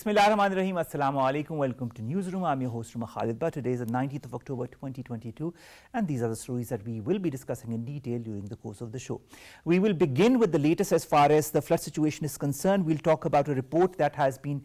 Bismillahirrahmanirrahim. Assalamu alaikum. Welcome to Newsroom. I'm your host, KHALID. Today is the 19th of October 2022, and these are the stories that we will be discussing in detail during the course of the show. We will begin with the latest as far as the flood situation is concerned. We'll talk about a report that has been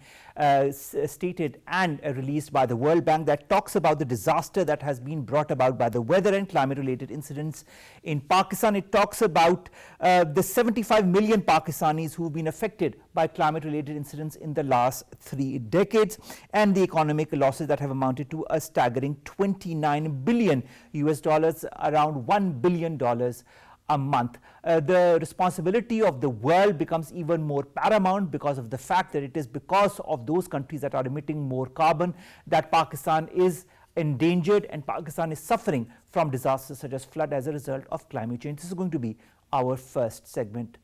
stated and released by the World Bank that talks about the disaster that has been brought about by the weather and climate related incidents in Pakistan. It talks about the 75 million Pakistanis who've been affected by climate related incidents in the last 3 decades, and the economic losses that have amounted to a staggering 29 billion US dollars, around $1 billion a month. The responsibility of the world becomes even more paramount because of the fact that it is because of those countries that are emitting more carbon that Pakistan is endangered and Pakistan is suffering from disasters such as flood as a result of climate change. This is going to be our first segment.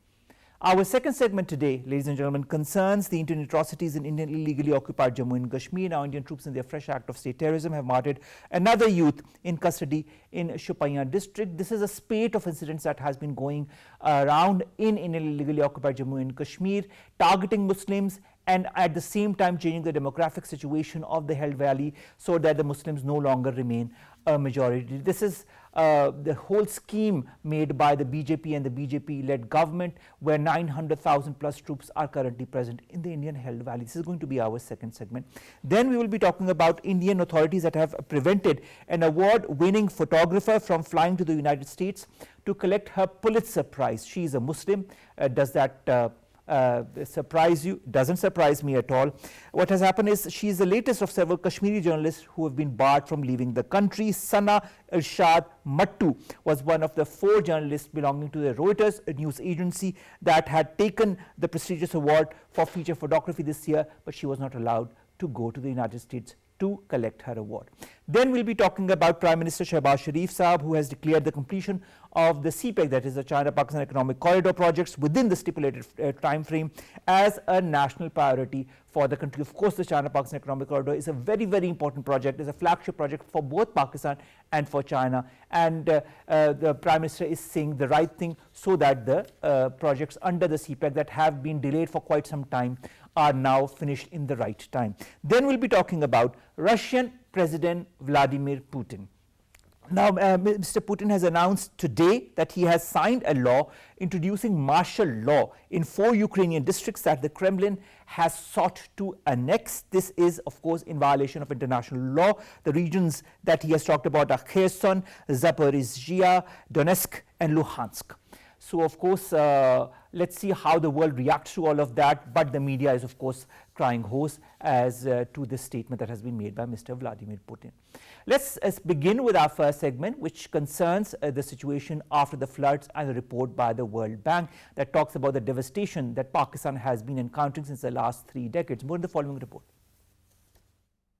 Our second segment today, ladies and gentlemen, concerns the Indian atrocities in Indian illegally occupied Jammu and Kashmir. Now, Indian troops in their fresh act of state terrorism have martyred another youth in custody in Shopaiyan district. This is a spate of incidents that has been going around in Indian illegally occupied Jammu and Kashmir, targeting Muslims and at the same time changing the demographic situation of the Held Valley so that the Muslims no longer remain a majority. This is the whole scheme made by the BJP and the BJP-led government, where 900,000 plus troops are currently present in the Indian Held Valley. This is going to be our second segment. Then we will be talking about Indian authorities that have prevented an award-winning photographer from flying to the United States to collect her Pulitzer Prize. She is a Muslim. Does that surprise you? Doesn't surprise me at all. What has happened is she is the latest of several Kashmiri journalists who have been barred from leaving the country. Sana Irshad Mattu was one of the 4 journalists belonging to the Reuters news agency that had taken the prestigious award for feature photography this year, but she was not allowed to go to the United States to collect her award. Then we'll be talking about Prime Minister Shehbaz Sharif Saab, who has declared the completion of the CPEC, that is the China-Pakistan Economic Corridor projects, within the stipulated time frame as a national priority for the country. Of course, the China-Pakistan Economic Corridor is a very, very important project. It's a flagship project for both Pakistan and for China. And the Prime Minister is saying the right thing so that the projects under the CPEC that have been delayed for quite some time are now finished in the right time. Then we'll be talking about Russian President Vladimir Putin. Now, Mr. Putin has announced today that he has signed a law introducing martial law in 4 Ukrainian districts that the Kremlin has sought to annex. This is, of course, in violation of international law. The regions that he has talked about are Kherson, Zaporizhia, Donetsk, and Luhansk. So, of course, let's see how the world reacts to all of that. But the media is, of course, crying hoarse as to this statement that has been made by Mr. Vladimir Putin. Let's begin with our first segment, which concerns the situation after the floods and a report by the World Bank that talks about the devastation that Pakistan has been encountering since the last 3 decades. More in the following report.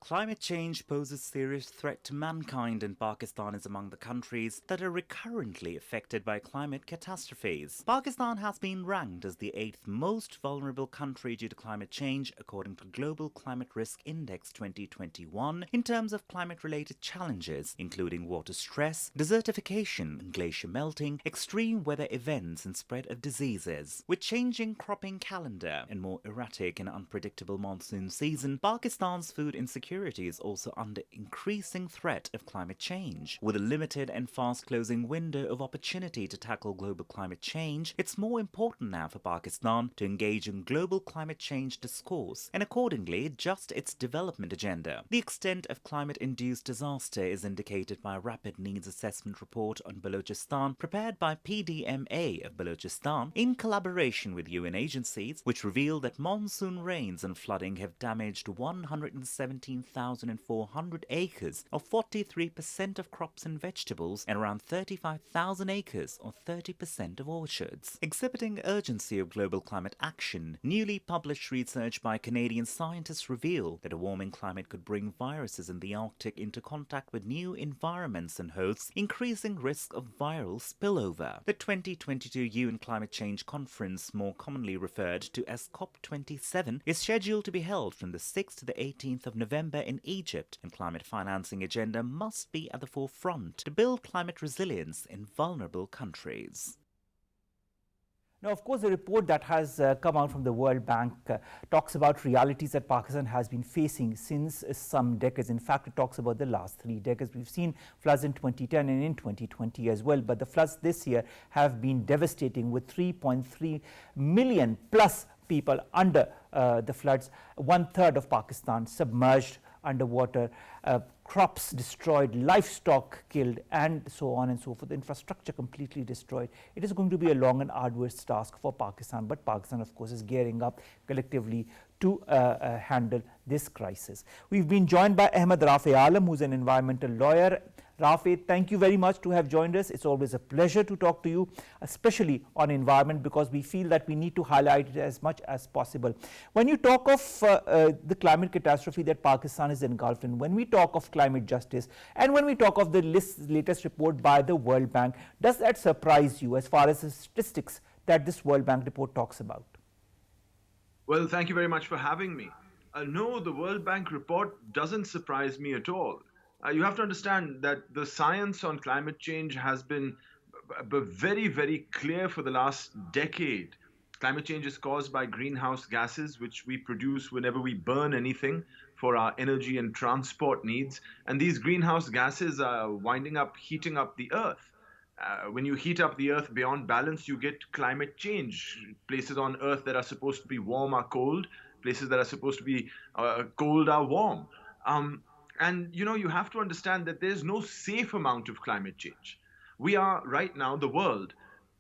Climate change poses serious threat to mankind, and Pakistan is among the countries that are recurrently affected by climate catastrophes. Pakistan has been ranked as the 8th most vulnerable country due to climate change, according to Global Climate Risk Index 2021, in terms of climate-related challenges, including water stress, desertification, glacier melting, extreme weather events, and spread of diseases. With changing cropping calendar and more erratic and unpredictable monsoon season, Pakistan's food insecurity is also under increasing threat of climate change. With a limited and fast-closing window of opportunity to tackle global climate change, it's more important now for Pakistan to engage in global climate change discourse and accordingly adjust its development agenda. The extent of climate-induced disaster is indicated by a rapid needs assessment report on Balochistan prepared by PDMA of Balochistan in collaboration with UN agencies, which revealed that monsoon rains and flooding have damaged 117,400 acres, or 43% of crops and vegetables, and around 35,000 acres, or 30% of orchards. Exhibiting urgency of global climate action, newly published research by Canadian scientists reveal that a warming climate could bring viruses in the Arctic into contact with new environments and hosts, increasing risk of viral spillover. The 2022 UN Climate Change Conference, more commonly referred to as COP27, is scheduled to be held from the 6th to the 18th of November in Egypt, and climate financing agenda must be at the forefront to build climate resilience in vulnerable countries. Now, of course, the report that has come out from the World Bank talks about realities that Pakistan has been facing since some decades. In fact, it talks about the last 3 decades. We've seen floods in 2010 and in 2020 as well, but the floods this year have been devastating, with 3.3 million plus people under the floods, 1/3 of Pakistan submerged underwater, crops destroyed, livestock killed, and so on and so forth, infrastructure completely destroyed. It is going to be a long and arduous task for Pakistan, but Pakistan, of course, is gearing up collectively to handle this crisis. We've been joined by Ahmed Rafi Alam, who's an environmental lawyer. Rafi, thank you very much to have joined us. It's always a pleasure to talk to you, especially on environment, because we feel that we need to highlight it as much as possible. When you talk of the climate catastrophe that Pakistan is engulfed in, when we talk of climate justice, and when we talk of the latest report by the World Bank, does that surprise you as far as the statistics that this World Bank report talks about? Well, thank you very much for having me. No, the World Bank report doesn't surprise me at all. You have to understand that the science on climate change has been very, very clear for the last decade. Climate change is caused by greenhouse gases, which we produce whenever we burn anything for our energy and transport needs. And these greenhouse gases are winding up heating up the earth. When you heat up the earth beyond balance, you get climate change. Places on earth that are supposed to be warm are cold. Places that are supposed to be cold are warm. And you have to understand that there's no safe amount of climate change. We are right now, the world,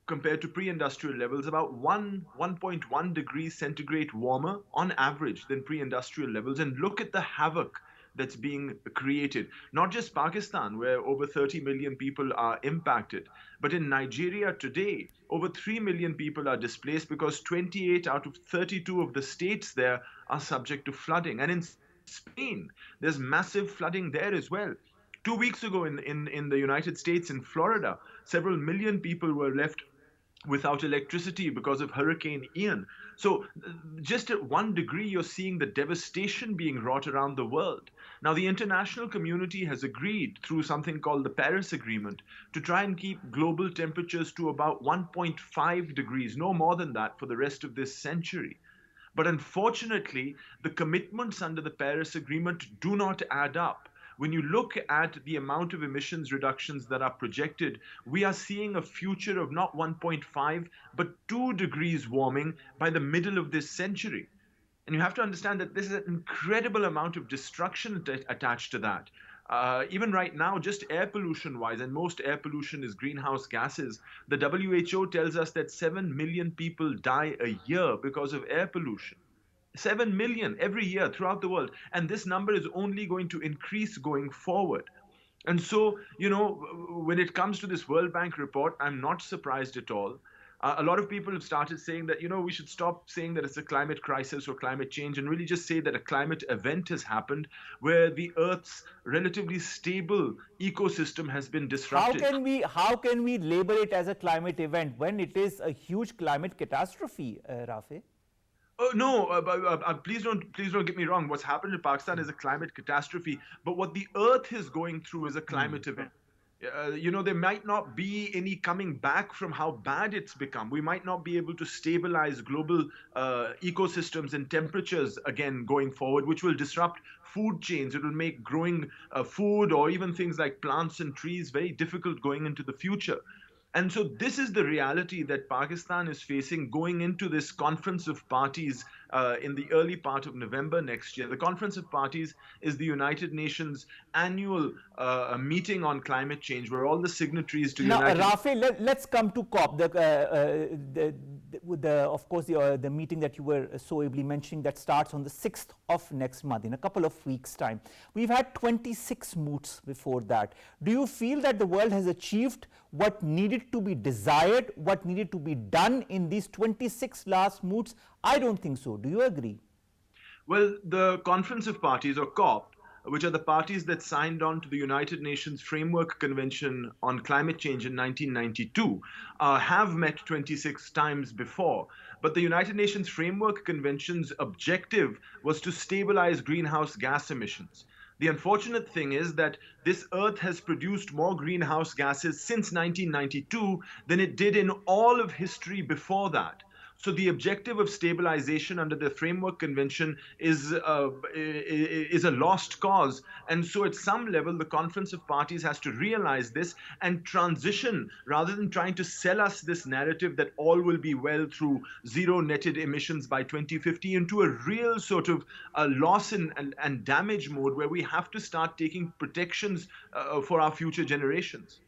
compared to pre-industrial levels, about 1.1 degrees centigrade warmer on average than pre-industrial levels. And look at the havoc that's being created. Not just Pakistan, where over 30 million people are impacted, but in Nigeria today, over 3 million people are displaced because 28 out of 32 of the states there are subject to flooding. And in Spain, there's massive flooding there as well. 2 weeks ago in the United States, in Florida, several million people were left without electricity because of Hurricane Ian. So just at 1 degree, you're seeing the devastation being wrought around the world. Now, the international community has agreed through something called the Paris Agreement to try and keep global temperatures to about 1.5 degrees, no more than that, for the rest of this century. But unfortunately, the commitments under the Paris Agreement do not add up. When you look at the amount of emissions reductions that are projected, we are seeing a future of not 1.5, but 2 degrees warming by the middle of this century. And you have to understand that this is an incredible amount of destruction attached to that. Even right now, just air pollution wise, and most air pollution is greenhouse gases, the WHO tells us that 7 million people die a year because of air pollution. 7 million every year throughout the world. And this number is only going to increase going forward. And so, when it comes to this World Bank report, I'm not surprised at all. A lot of people have started saying that, we should stop saying that it's a climate crisis or climate change and really just say that a climate event has happened where the Earth's relatively stable ecosystem has been disrupted. How can we label it as a climate event when it is a huge climate catastrophe, Rafi? Oh, no, please don't get me wrong. What's happened in Pakistan is a climate catastrophe, but what the Earth is going through is a climate event. There might not be any coming back from how bad it's become. We might not be able to stabilize global ecosystems and temperatures again going forward, which will disrupt food chains. It will make growing food or even things like plants and trees very difficult going into the future. And so this is the reality that Pakistan is facing going into this Conference of Parties in the early part of November next year. The Conference of Parties is the United Nations annual meeting on climate change, where all the signatories to Now, Rafi, let's come to COP. Of course, the meeting that you were so ably mentioning that starts on the 6th of next month, in a couple of weeks' time. We've had 26 moots before that. Do you feel that the world has achieved what needed to be desired, what needed to be done in these 26 last moots? I don't think so. Do you agree? Well, the Conference of Parties, or COP, which are the parties that signed on to the United Nations Framework Convention on Climate Change in 1992, have met 26 times before. But the United Nations Framework Convention's objective was to stabilize greenhouse gas emissions. The unfortunate thing is that this earth has produced more greenhouse gases since 1992 than it did in all of history before that. So the objective of stabilization under the Framework Convention is a lost cause. And so at some level, the Conference of Parties has to realize this and transition, rather than trying to sell us this narrative that all will be well through zero netted emissions by 2050, into a real sort of loss and damage mode where we have to start taking protections for our future generations.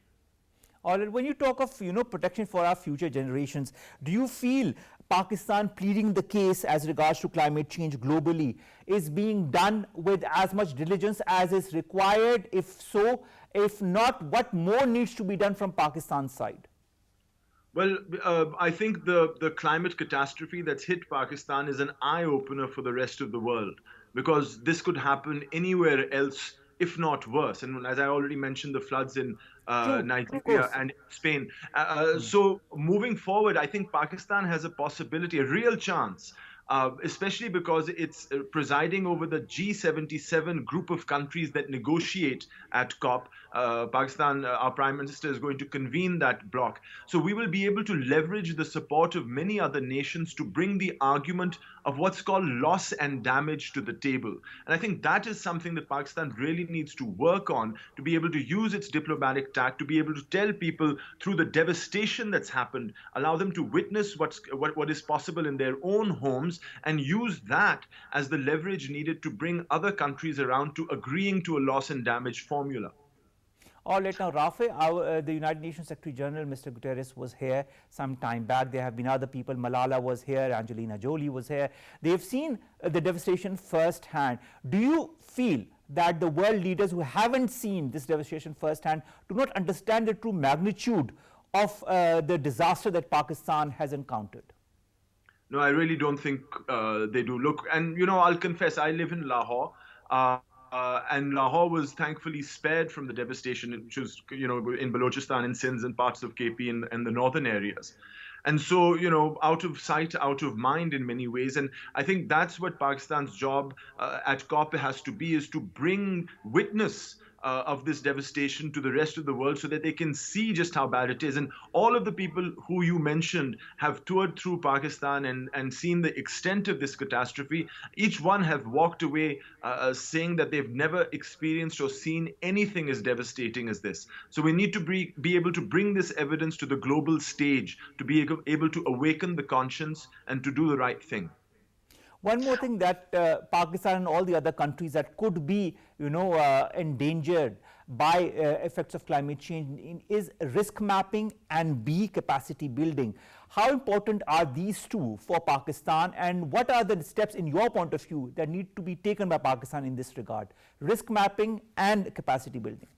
All right, when you talk of protection for our future generations, do you feel Pakistan pleading the case as regards to climate change globally is being done with as much diligence as is required? If so, if not, what more needs to be done from Pakistan's side? Well, I think the climate catastrophe that's hit Pakistan is an eye opener for the rest of the world, because this could happen anywhere else, if not worse. And as I already mentioned, the floods in Nigeria and Spain. So moving forward, I think Pakistan has a possibility, a real chance, especially because it's presiding over the G77 group of countries that negotiate at COP. Pakistan, our Prime Minister, is going to convene that bloc. So we will be able to leverage the support of many other nations to bring the argument of what's called loss and damage to the table. And I think that is something that Pakistan really needs to work on, to be able to use its diplomatic tact, to be able to tell people through the devastation that's happened, allow them to witness what is possible in their own homes, and use that as the leverage needed to bring other countries around to agreeing to a loss and damage formula. All right, now Rafe, the United Nations Secretary General, Mr. Guterres, was here some time back. There have been other people. Malala was here, Angelina Jolie was here. They've seen the devastation firsthand. Do you feel that the world leaders who haven't seen this devastation firsthand do not understand the true magnitude of the disaster that Pakistan has encountered? No, I really don't think they do. Look, and I'll confess, I live in Lahore. And Lahore was thankfully spared from the devastation, which was, in Balochistan and Sindh and parts of KP and the northern areas. And so, out of sight, out of mind in many ways. And I think that's what Pakistan's job at COP has to be, is to bring witness of this devastation to the rest of the world, so that they can see just how bad it is. And all of the people who you mentioned have toured through Pakistan and seen the extent of this catastrophe. Each one have walked away saying that they've never experienced or seen anything as devastating as this. So we need to be able to bring this evidence to the global stage, to be able to awaken the conscience and to do the right thing. One more thing that Pakistan and all the other countries that could be, endangered by effects of climate change is risk mapping and capacity building. How important are these two for Pakistan, and what are the steps in your point of view that need to be taken by Pakistan in this regard? Risk mapping and capacity building.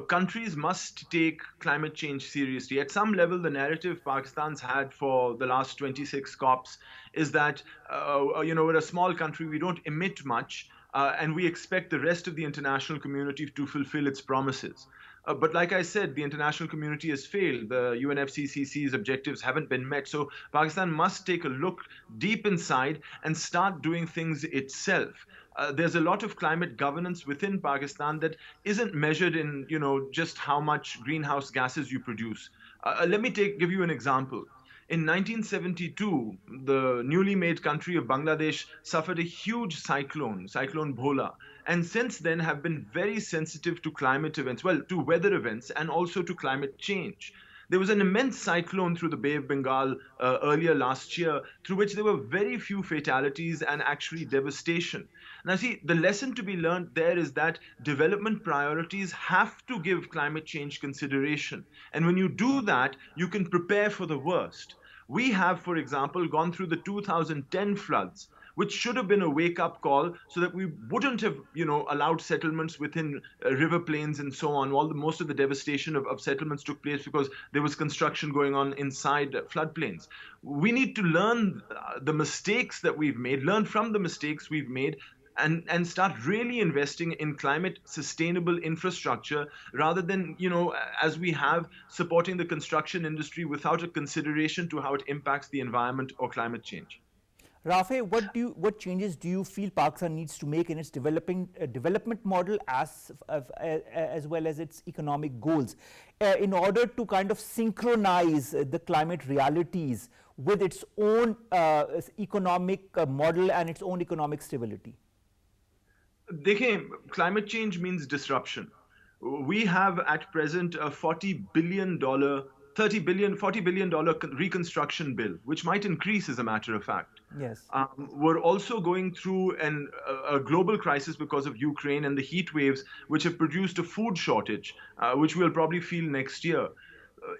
Countries must take climate change seriously. At some level, the narrative Pakistan's had for the last 26 COPs is that, we're a small country, we don't emit much, and we expect the rest of the international community to fulfill its promises. But like I said, the international community has failed. The UNFCCC's objectives haven't been met. So Pakistan must take a look deep inside and start doing things itself. There's a lot of climate governance within Pakistan that isn't measured in, just how much greenhouse gases you produce. Let me give you an example. In 1972, the newly made country of Bangladesh suffered a huge cyclone Bhola, and since then have been very sensitive to climate events, to weather events, and also to climate change. There was an immense cyclone through the Bay of Bengal earlier last year, through which there were very few fatalities and actually devastation. Now, see, the lesson to be learned there is that development priorities have to give climate change consideration. And when you do that, you can prepare for the worst. We have, for example, gone through the 2010 floods, which should have been a wake-up call, so that we wouldn't have, allowed settlements within river plains and so on. Most of the devastation of settlements took place because there was construction going on inside floodplains. We need to learn the mistakes that we've made, learn from the mistakes we've made, and start really investing in climate sustainable infrastructure, rather than, as we have, supporting the construction industry without a consideration to how it impacts the environment or climate change. Rafe, what changes do you feel Pakistan needs to make in its development model as well as its economic goals in order to kind of synchronize the climate realities with its own economic model and its own economic stability? Dekhein, climate change means disruption. We have at present a $40 billion, $40 billion reconstruction bill, which might increase as a matter of fact. Yes. We're also going through a global crisis because of Ukraine and the heat waves, which have produced a food shortage, which we'll probably feel next year.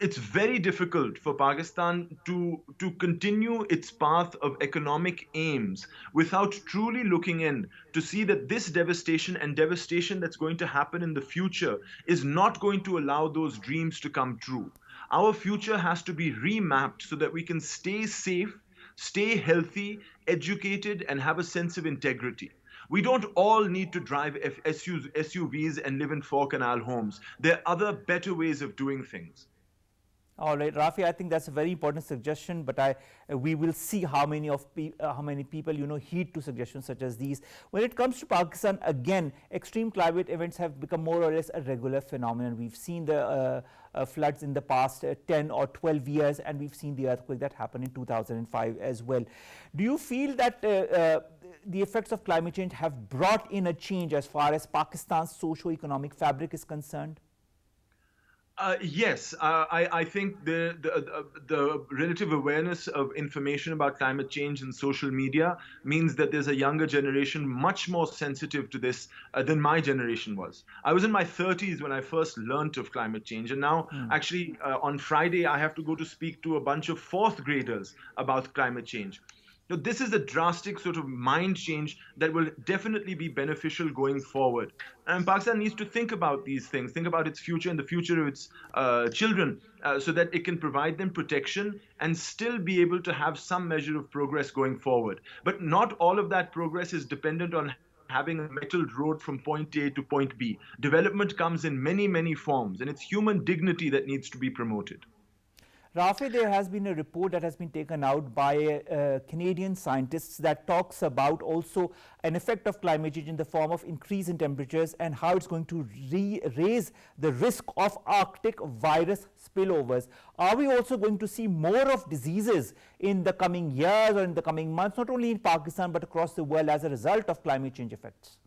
It's very difficult for Pakistan to continue its path of economic aims without truly looking in to see that this devastation and devastation that's going to happen in the future is not going to allow those dreams to come true. Our future has to be remapped so that we can stay safe, stay healthy, educated, and have a sense of integrity. We don't all need to drive SUVs and live in four-canal homes. There are other better ways of doing things. All right, Rafi, I think that's a very important suggestion, but we will see how many people heed to suggestions such as these. When it comes to Pakistan, again, extreme climate events have become more or less a regular phenomenon. We've seen the floods in the past 10 or 12 years, and we've seen the earthquake that happened in 2005 as well. Do you feel that the effects of climate change have brought in a change as far as Pakistan's socio-economic fabric is concerned? Yes, I think the relative awareness of information about climate change in social media means that there's a younger generation much more sensitive to this than my generation was. I was in my 30s when I first learnt of climate change, and now actually on Friday I have to go to speak to a bunch of fourth graders about climate change. Now, this is a drastic sort of mind change that will definitely be beneficial going forward. And Pakistan needs to think about these things, think about its future and the future of its children so that it can provide them protection and still be able to have some measure of progress going forward. But not all of that progress is dependent on having a metalled road from point A to point B. Development comes in many, many forms, and it's human dignity that needs to be promoted. Rafi, there has been a report that has been taken out by Canadian scientists that talks about also an effect of climate change in the form of increase in temperatures and how it's going to raise the risk of Arctic virus spillovers. Are we also going to see more of diseases in the coming years or in the coming months, not only in Pakistan but across the world as a result of climate change effects?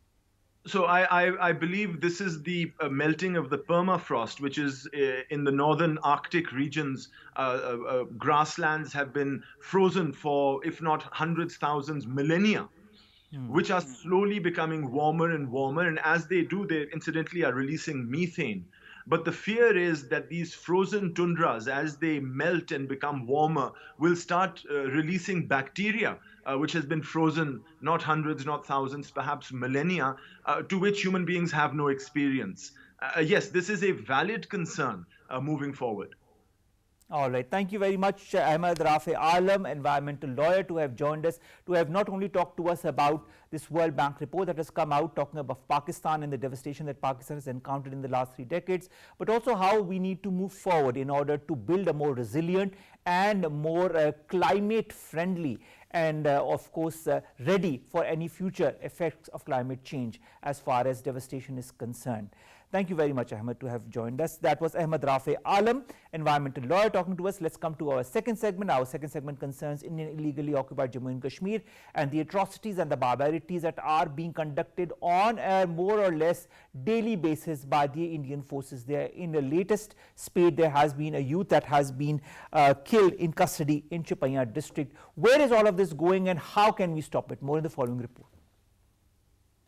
So I believe this is the melting of the permafrost, which is in the northern Arctic regions. Grasslands have been frozen for, if not hundreds, thousands, millennia, which are slowly becoming warmer and warmer. And as they do, they incidentally are releasing methane. But the fear is that these frozen tundras, as they melt and become warmer, will start releasing bacteria, which has been frozen not hundreds, not thousands, perhaps millennia, to which human beings have no experience. Yes, this is a valid concern moving forward. All right. Thank you very much, Ahmed Rafe Alam, environmental lawyer, to have joined us, to have not only talked to us about this World Bank report that has come out talking about Pakistan and the devastation that Pakistan has encountered in the last 3 decades, but also how we need to move forward in order to build a more resilient and more climate-friendly and of course ready for any future effects of climate change as far as devastation is concerned. Thank you very much, Ahmed, to have joined us. That was Ahmed Rafe Alam, environmental lawyer, talking to us. Let's come to our second segment. Our second segment concerns Indian illegally occupied Jammu and Kashmir and the atrocities and the barbarities that are being conducted on a more or less daily basis by the Indian forces there. In the latest spate, there has been a youth that has been killed in custody in Chipaya district. Where is all of this going and how can we stop it? More in the following report.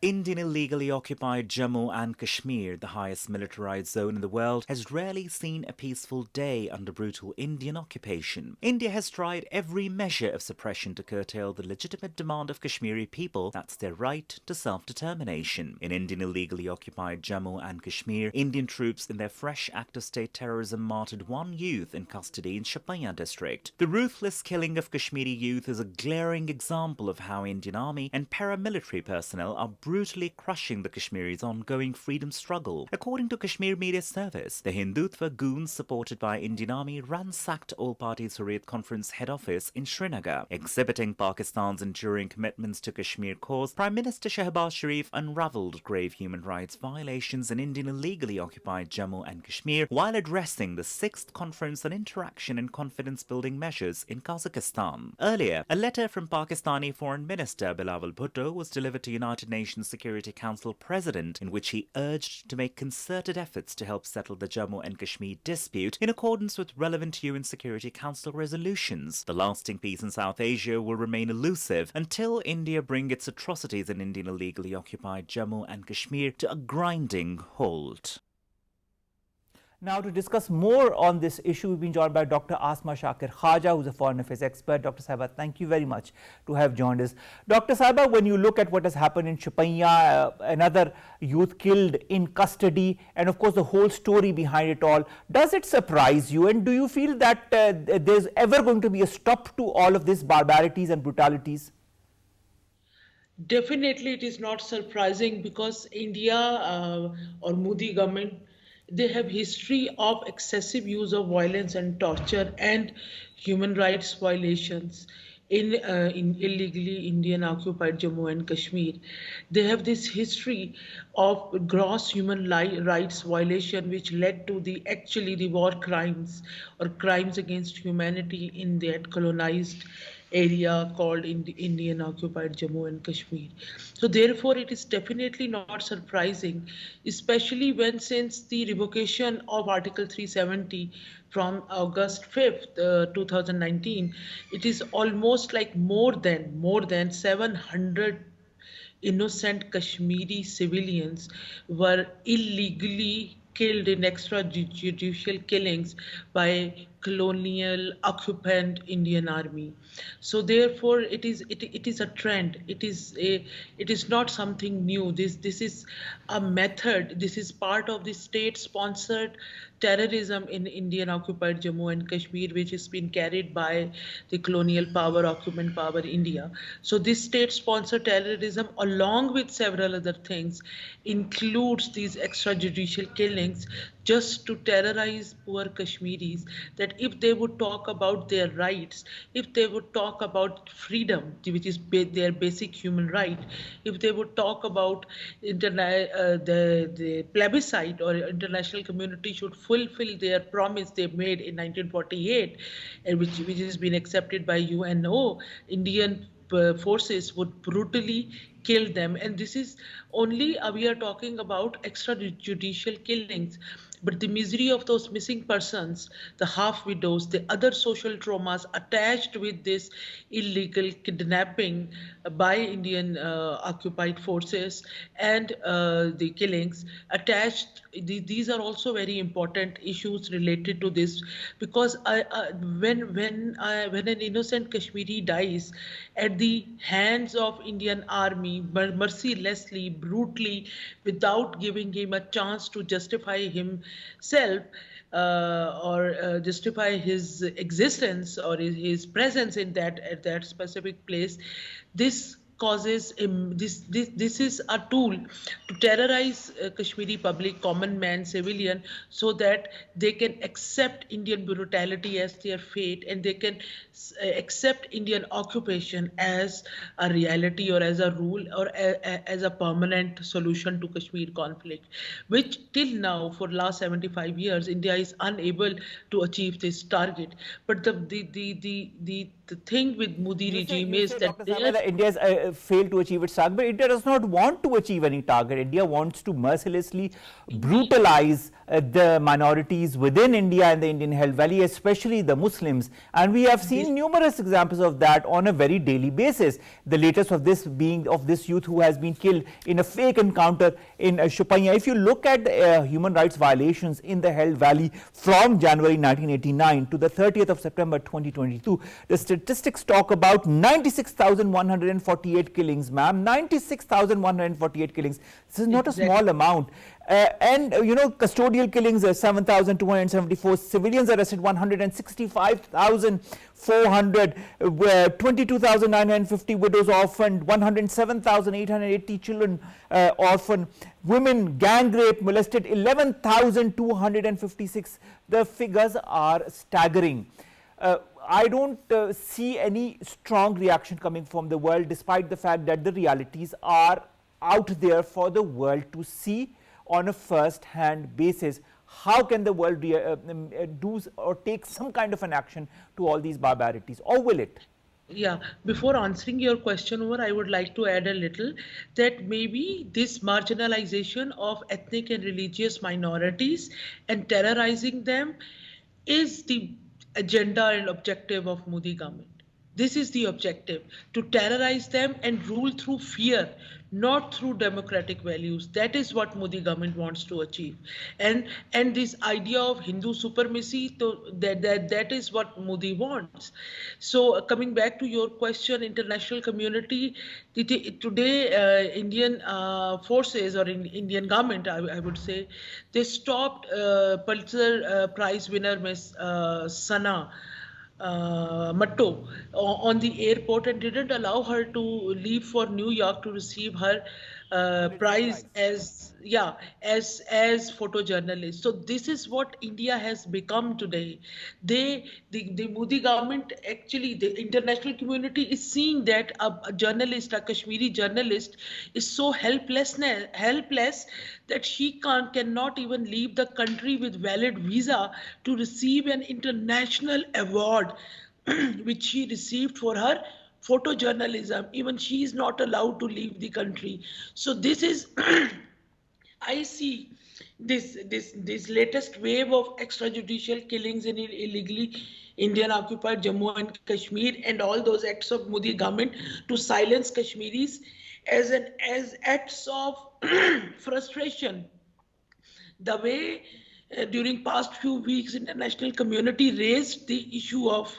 Indian illegally occupied Jammu and Kashmir, the highest militarized zone in the world, has rarely seen a peaceful day under brutal Indian occupation. India has tried every measure of suppression to curtail the legitimate demand of Kashmiri people, that's their right to self-determination. In Indian illegally occupied Jammu and Kashmir, Indian troops in their fresh act of state terrorism martyred one youth in custody in Chipaya district. The ruthless killing of Kashmiri youth is a glaring example of how Indian army and paramilitary personnel are brutally crushing the Kashmiris' ongoing freedom struggle. According to Kashmir Media Service, the Hindutva goons supported by Indian Army ransacked All-Party Hurriyat Conference head office in Srinagar. Exhibiting Pakistan's enduring commitments to Kashmir cause, Prime Minister Shehbaz Sharif unravelled grave human rights violations in Indian illegally occupied Jammu and Kashmir while addressing the 6th Conference on Interaction and Confidence-Building Measures in Kazakhstan. Earlier, a letter from Pakistani Foreign Minister Bilawal Bhutto was delivered to United Nations Security Council President, in which he urged to make concerted efforts to help settle the Jammu and Kashmir dispute in accordance with relevant UN Security Council resolutions. The lasting peace in South Asia will remain elusive until India brings its atrocities in Indian illegally occupied Jammu and Kashmir to a grinding halt. Now, to discuss more on this issue, we've been joined by Dr. Asma Shakir Khaja, who's a foreign affairs expert. Dr. Sahiba, thank you very much to have joined us. Dr. Sahiba, when you look at what has happened in Shupaiya, another youth killed in custody, and of course the whole story behind it all, does it surprise you? And do you feel that there's ever going to be a stop to all of these barbarities and brutalities? Definitely it is not surprising, because India or Modi government, they have history of excessive use of violence and torture and human rights violations in illegally Indian occupied Jammu and Kashmir. They have this history of gross human rights violation, which led to the war crimes or crimes against humanity in that colonized area called Indian occupied Jammu and Kashmir. So therefore it is definitely not surprising, especially when, since the revocation of Article 370 from August 5th, 2019, it is almost like more than 700 innocent Kashmiri civilians were illegally killed in extrajudicial killings by colonial occupant Indian Army. So therefore it is a trend. It is not something new. This is a method. This is part of the state-sponsored terrorism in Indian occupied Jammu and Kashmir, which has been carried by the colonial power, occupant power India. So this state-sponsored terrorism, along with several other things, includes these extrajudicial killings just to terrorize poor Kashmiris, that if they would talk about their rights, if they would talk about freedom, which is their basic human right, if they would talk about the plebiscite, or international community should fulfill their promise they made in 1948, and which has been accepted by UNO, Indian forces would brutally kill them. And this is only, we are talking about extrajudicial killings. But the misery of those missing persons, the half widows, the other social traumas attached with this illegal kidnapping by Indian occupied forces and the killings attached, these are also very important issues related to this, because when an innocent Kashmiri dies at the hands of Indian Army, mercilessly, brutally, without giving him a chance to justify himself or justify his existence or his presence in at that specific place, this causes this is a tool to terrorize Kashmiri public, common man, civilian, so that they can accept Indian brutality as their fate, and they can accept Indian occupation as a reality, or as a rule, or as a permanent solution to Kashmir conflict, which till now, for last 75 years, India is unable to achieve this target. But the thing with Modi regime is that India has failed to achieve its target, but India does not want to achieve any target. India wants to mercilessly brutalize the minorities within India and the Indian held valley, especially the Muslims. And we have seen numerous examples of that on a very daily basis. The latest of this being of this youth who has been killed in a fake encounter in Shupaiya. If you look at the human rights violations in the held valley from January 1989 to the 30th of September 2022, the statistics talk about 96,148 killings, ma'am. 96,148 killings. This is not a small amount. Custodial killings are 7,274. Civilians arrested 165,400. 22,950 widows orphaned. 107,880 children orphaned. Women gang rape molested 11,256. The figures are staggering. I don't see any strong reaction coming from the world, despite the fact that the realities are out there for the world to see on a first-hand basis. How can the world do or take some kind of an action to all these barbarities, or will it? Yeah, before answering your question, Umar, I would like to add a little that maybe this marginalization of ethnic and religious minorities and terrorizing them is the agenda and objective of Modi government. This is the objective, to terrorize them and rule through fear, not through democratic values. That is what Modi government wants to achieve. And this idea of Hindu supremacy, that is what Modi wants. So coming back to your question, international community, today Indian forces or Indian government, I would say, they stopped Pulitzer Prize winner Miss Sana Matto on the airport and didn't allow her to leave for New York to receive her prize as photojournalist. So this is what India has become today. The Modi government, actually the international community is seeing that a journalist, a Kashmiri journalist, is so helpless that she cannot even leave the country with valid visa to receive an international award which she received for her photojournalism. Even she is not allowed to leave the country. So this is I see this latest wave of extrajudicial killings in illegally Indian occupied Jammu and Kashmir and all those acts of Modi government to silence Kashmiris as acts of frustration. The way during past few weeks international community raised the issue of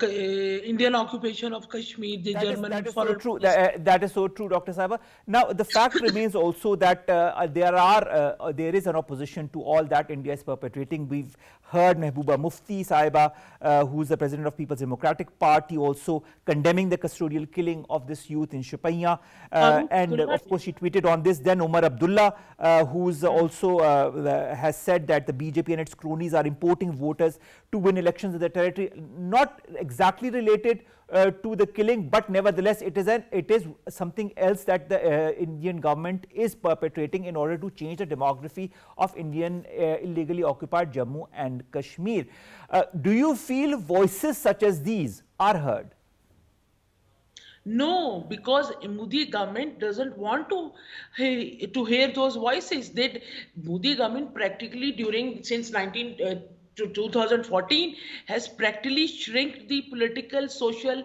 Indian occupation of Kashmir, the German that is so true. That is so true, Dr. Saiba. Now, the fact remains also that there is an opposition to all that India is perpetrating. We've heard Mehbooba Mufti Saiba, who is the president of People's Democratic Party, also condemning the custodial killing of this youth in Shupaiya. And of course, she tweeted on this. Then Omar Abdullah, who's also has said that the BJP and its cronies are importing voters to win elections in the territory. Not exactly related to the killing, but nevertheless it is something else that the Indian government is perpetrating in order to change the demography of Indian illegally occupied Jammu and Kashmir. Do you feel voices such as these are heard? No, because Modi government doesn't want to hear those voices. Modi government practically since 2014 has practically shrunk the political, social,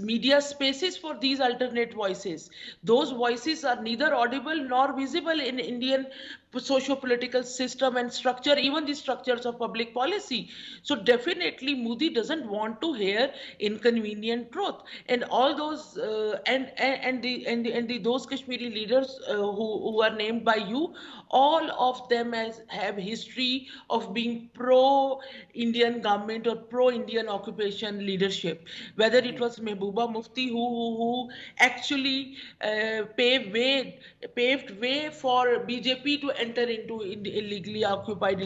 media spaces for these alternate voices. Those voices are neither audible nor visible in Indian socio-political system and structure, even the structures of public policy. So definitely Modi doesn't want to hear inconvenient truth. And all those those Kashmiri leaders who are named by you, all of them have history of being pro-Indian government or pro-Indian occupation leadership. Whether it was Mehbooba Mufti who actually paved way for BJP to enter into illegally occupied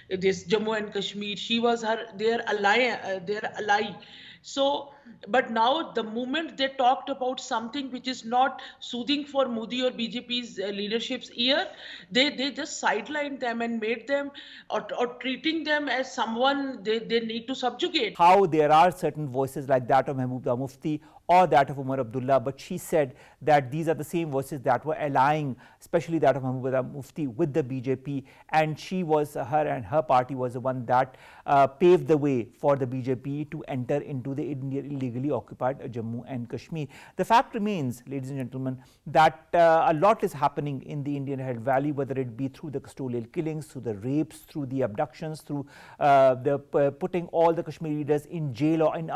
this Jammu and Kashmir. She was their ally. So, but now the moment they talked about something which is not soothing for Modi or BJP's leadership's ear, they just sidelined them and made them or treating them as someone they need to subjugate. How there are certain voices like that of Mehbooba Mufti or that of Omar Abdullah, but she said that these are the same voices that were allying, especially that of Mehbooba Mufti, with the BJP, and her party was the one that paved the way for the BJP to enter into the Indian illegally occupied Jammu and Kashmir. The fact remains, ladies and gentlemen, that a lot is happening in the Indian held valley, whether it be through the custodial killings, through the rapes, through the abductions, through the putting all the Kashmiri leaders in jail or in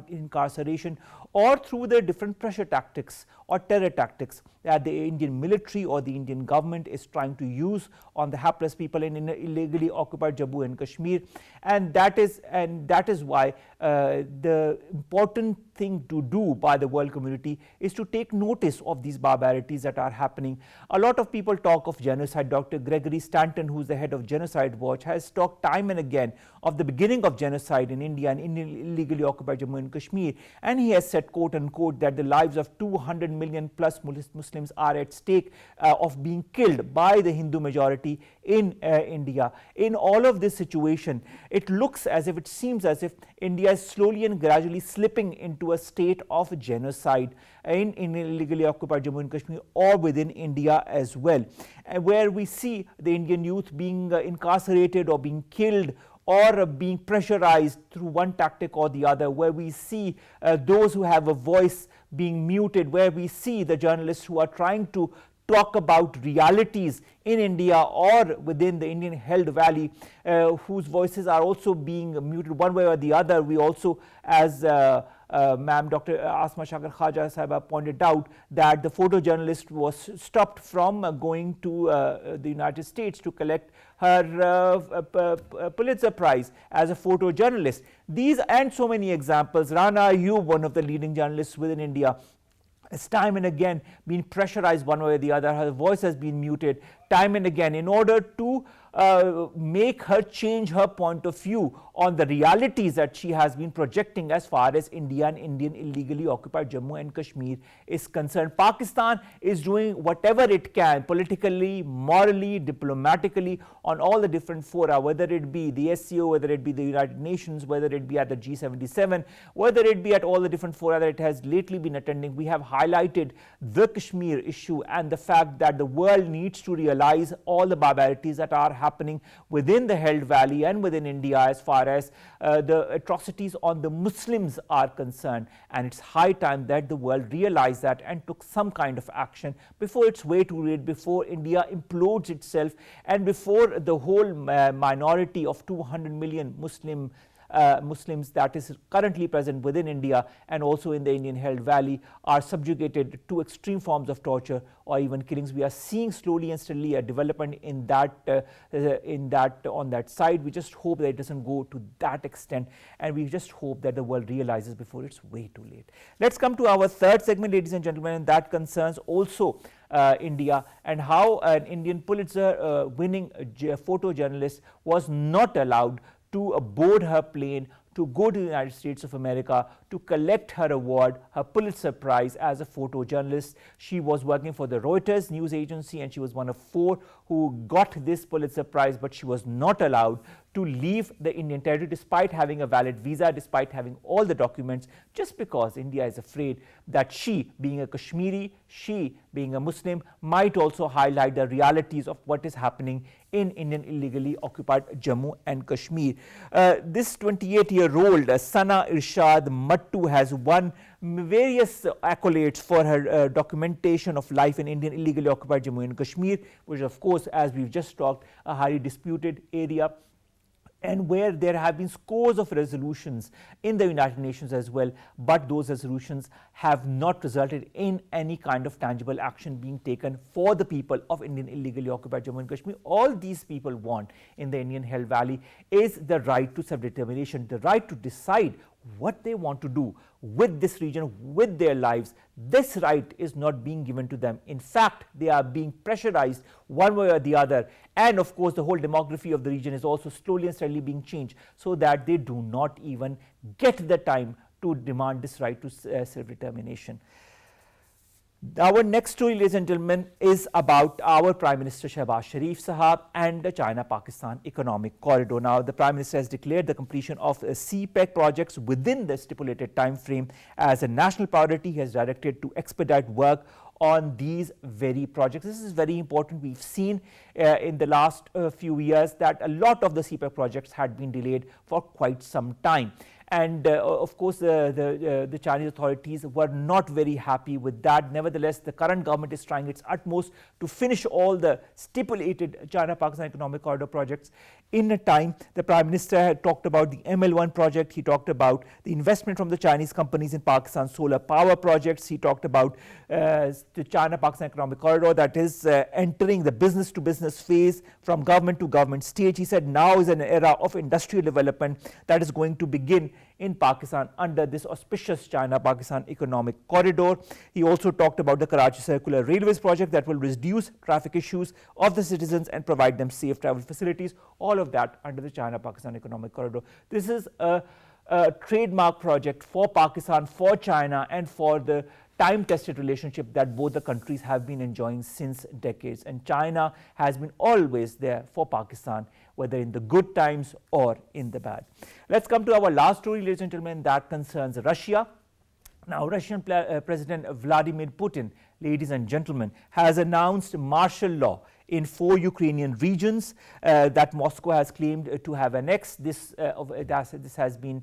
incarceration, or through the different pressure tactics or terror tactics that the Indian military or the Indian government is trying to use on the hapless people in illegally occupied Jammu and Kashmir. And that is why the important thing to do by the world community is to take notice of these barbarities that are happening. A lot of people talk of genocide. Dr. Gregory Stanton, who is the head of Genocide Watch, has talked time and again of the beginning of genocide in India and Indian illegally occupied Jammu and Kashmir, and he has said, quote unquote, that the lives of 200 million plus Muslims are at stake of being killed by the Hindu majority in India. In all of this situation, it looks as if, it seems as if India is slowly and gradually slipping into a state of genocide in illegally occupied Jammu and Kashmir or within India as well, where we see the Indian youth being incarcerated or being killed or being pressurized through one tactic or the other, where we see those who have a voice being muted, where we see the journalists who are trying to talk about realities in India or within the Indian held valley, whose voices are also being muted one way or the other. We also, as ma'am Dr. Asma Shakar Khaja Sahiba pointed out, that the photojournalist was stopped from going to the United States to collect her Pulitzer Prize as a photojournalist. These and so many examples. Rana Ayub, one of the leading journalists within India, has time and again been pressurized one way or the other. Her voice has been muted time and again in order to make her change her point of view on the realities that she has been projecting as far as India and Indian illegally occupied Jammu and Kashmir is concerned. Pakistan is doing whatever it can politically, morally, diplomatically on all the different fora, whether it be the SCO, whether it be the United Nations, whether it be at the G77, whether it be at all the different fora that it has lately been attending. We have highlighted the Kashmir issue and the fact that the world needs to realize all the barbarities that are happening within the held valley and within India as far as the atrocities on the Muslims are concerned. And it's high time that the world realized that and took some kind of action before it's way too late, before India implodes itself, and before the whole minority of 200 million Muslims that is currently present within India and also in the Indian held valley are subjugated to extreme forms of torture or even killings. We are seeing slowly and steadily a development in that on that side. We just hope that it doesn't go to that extent, and we just hope that the world realizes before it's way too late. Let's come to our third segment, ladies and gentlemen, and that concerns also India and how an Indian Pulitzer winning photojournalist was not allowed to board her plane to go to the United States of America to collect her award, her Pulitzer Prize as a photojournalist. She was working for the Reuters news agency and she was one of 4 who got this Pulitzer Prize, but she was not allowed to leave the Indian territory despite having a valid visa, despite having all the documents, just because India is afraid that she, being a Kashmiri, she, being a Muslim, might also highlight the realities of what is happening in Indian illegally occupied Jammu and Kashmir. This 28-year-old Sana Irshad Mattu has won various accolades for her documentation of life in Indian illegally occupied Jammu and Kashmir, which of course, as we've just talked, a highly disputed area, and where there have been scores of resolutions in the United Nations as well, but those resolutions have not resulted in any kind of tangible action being taken for the people of Indian illegally occupied Jammu and Kashmir. All these people want in the Indian held valley is the right to self-determination, the right to decide what they want to do with this region, with their lives. This right is not being given to them. In fact, they are being pressurized one way or the other. And of course, the whole demography of the region is also slowly and steadily being changed so that they do not even get the time to demand this right to self-determination. Our next story, ladies and gentlemen, is about our Prime Minister Shehbaz Sharif Sahab and the China-Pakistan Economic Corridor. Now, the Prime Minister has declared the completion of CPEC projects within the stipulated time frame as a national priority. He has directed to expedite work on these very projects. This is very important. We've seen in the last few years that a lot of the CPEC projects had been delayed for quite some time. And of course, the Chinese authorities were not very happy with that. Nevertheless, the current government is trying its utmost to finish all the stipulated China-Pakistan Economic Corridor projects in a time. The Prime Minister had talked about the ML1 project. He talked about the investment from the Chinese companies in Pakistan solar power projects. He talked about the China-Pakistan Economic Corridor that is entering the business-to-business phase from government to government stage. He said now is an era of industrial development that is going to begin in Pakistan under this auspicious China-Pakistan Economic Corridor. He also talked about the Karachi Circular Railways project that will reduce traffic issues of the citizens and provide them safe travel facilities. All of that under the China-Pakistan Economic Corridor. This is a trademark project for Pakistan, for China, and for the time-tested relationship that both the countries have been enjoying since decades. And China has been always there for Pakistan, whether in the good times or in the bad. Let's come to our last story, ladies and gentlemen, that concerns Russia. Now, Russian President Vladimir Putin, ladies and gentlemen, has announced martial law in 4 Ukrainian regions that Moscow has claimed to have annexed. This has been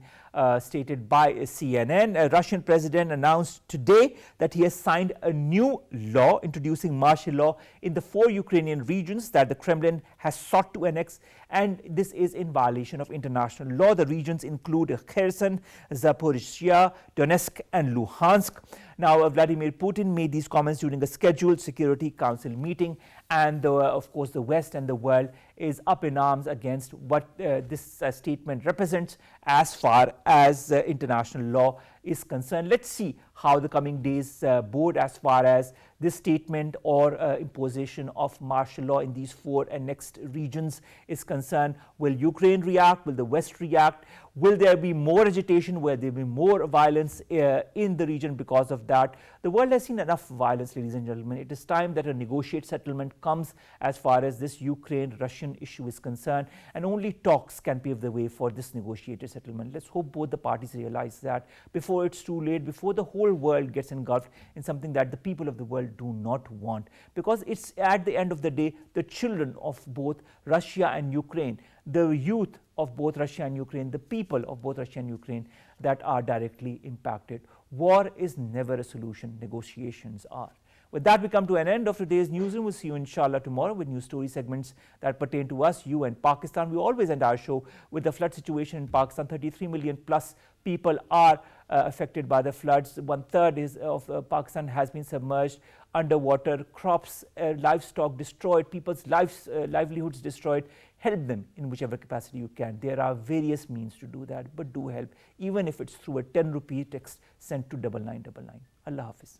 stated by CNN. A Russian president announced today that he has signed a new law introducing martial law in the 4 Ukrainian regions that the Kremlin has sought to annex, and this is in violation of international law. The regions include Kherson, Zaporizhzhia, Donetsk, and Luhansk. Now, Vladimir Putin made these comments during a scheduled Security Council meeting, and of course the West and the world is up in arms against what this statement represents as far as international law is concerned. Let's see how the coming days bode as far as this statement or imposition of martial law in these 4 annexed regions is concerned. Will Ukraine react? Will the West react? Will there be more agitation? Will there be more violence in the region because of that? The world has seen enough violence, ladies and gentlemen. It is time that a negotiated settlement comes as far as this Ukraine-Russian issue is concerned, and only talks can pave the way for this negotiated settlement. Let's hope both the parties realize that before it's too late, before the whole world gets engulfed in something that the people of the world do not want. Because it's at the end of the day, the children of both Russia and Ukraine, the youth of both Russia and Ukraine, the people of both Russia and Ukraine that are directly impacted. War is never a solution, negotiations are. With that, we come to an end of today's newsroom. We'll see you inshallah tomorrow with new story segments that pertain to us, you and Pakistan. We always end our show with the flood situation in Pakistan. 33 million plus people are affected by the floods. 1/3 of Pakistan has been submerged underwater. Crops, livestock destroyed, people's livelihoods destroyed. Help them in whichever capacity you can. There are various means to do that, but do help, even if it's through a 10 rupee text sent to 9999. Allah Hafiz.